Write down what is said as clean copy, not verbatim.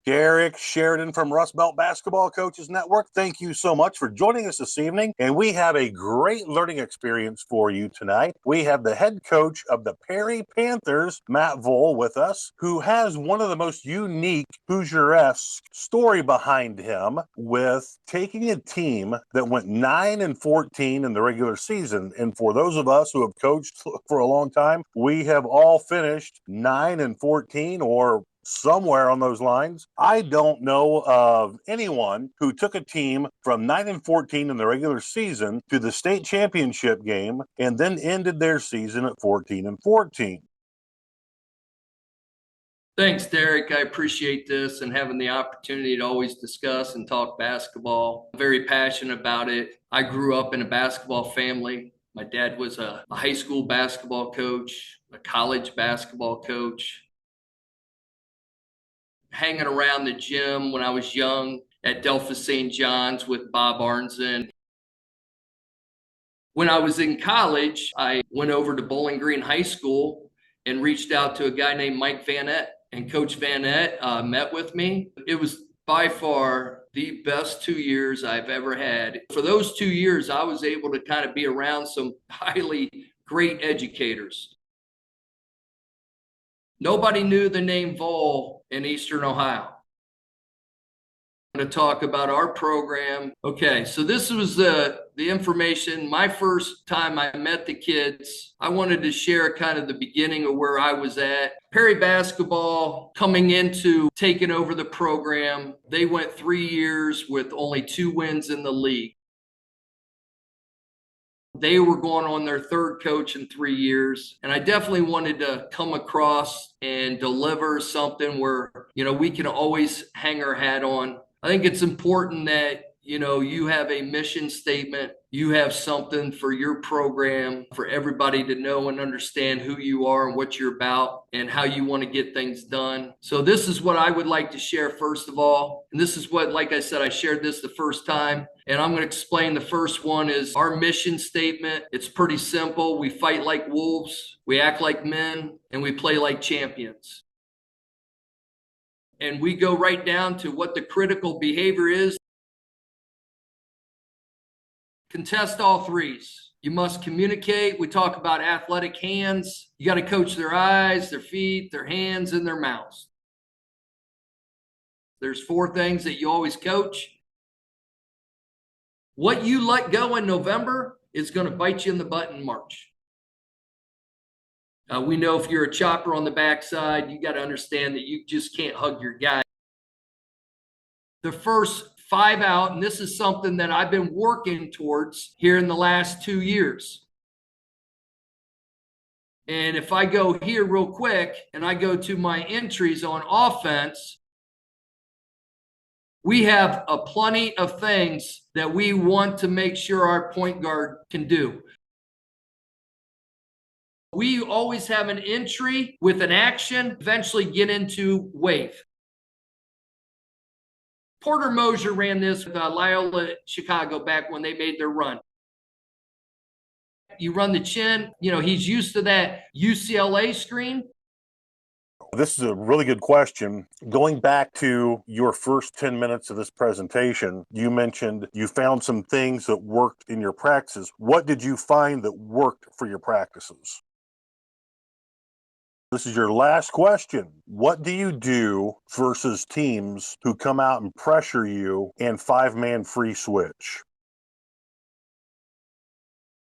Derek Sheridan from Rust Belt Basketball Coaches Network. Thank you so much for joining us this evening. And we have a great learning experience for you tonight. We have the head coach of the Perry Panthers, Matt Voll, with us, who has one of the most unique Hoosier-esque story behind him with taking a team that went 9-14 in the regular season. And for those of us who have coached for a long time, we have all finished 9-14 or somewhere on those lines. I don't know of anyone who took a team from 9-14 in the regular season to the state championship game and then ended their season at 14-14. Thanks, Derek. I appreciate this and having the opportunity to always discuss and talk basketball. I'm very passionate about it. I grew up in a basketball family. My dad was a high school basketball coach, a college basketball coach. Hanging around the gym when I was young at Delphus St. John's with Bob Arnzen. When I was in college, I went over to Bowling Green High School and reached out to a guy named Mike Vanette. And Coach Vanette met with me. It was by far the best 2 years I've ever had. For those 2 years, I was able to kind of be around some highly great educators. Nobody knew the name Voll in Eastern Ohio. I'm going to talk about our program. Okay, so this was the information. My first time I met the kids, I wanted to share kind of the beginning of where I was at. Perry basketball coming into taking over the program. They went 3 years with only 2 wins in the league. They were going on their third coach in 3 years. And I definitely wanted to come across and deliver something where, we can always hang our hat on. I think it's important that, you have a mission statement. You have something for your program for everybody to know and understand who you are and what you're about and how you want to get things done. So this is what I would like to share first of all. And this is what, like I said, I shared this the first time. And I'm going to explain the first one is our mission statement. It's pretty simple. We fight like wolves, we act like men, and we play like champions. And we go right down to what the critical behavior is. Contest all threes. You must communicate. We talk about athletic hands. You got to coach their eyes, their feet, their hands, and their mouths. There's 4 things that you always coach. What you let go in November is going to bite you in the butt in March. We know if you're a chopper on the backside, you got to understand that you just can't hug your guy. The first 5 out, and this is something that I've been working towards here in the last 2 years. And if I go here real quick and I go to my entries on offense, we have a plenty of things that we want to make sure our point guard can do. We always have an entry with an action, eventually get into wave. Porter Mosier ran this with Loyola Chicago back when they made their run. You run the chin, he's used to that UCLA screen. This is a really good question. Going back to your first 10 minutes of this presentation, you mentioned you found some things that worked in your practices. What did you find that worked for your practices? This is your last question. What do you do versus teams who come out and pressure you and 5-man free switch?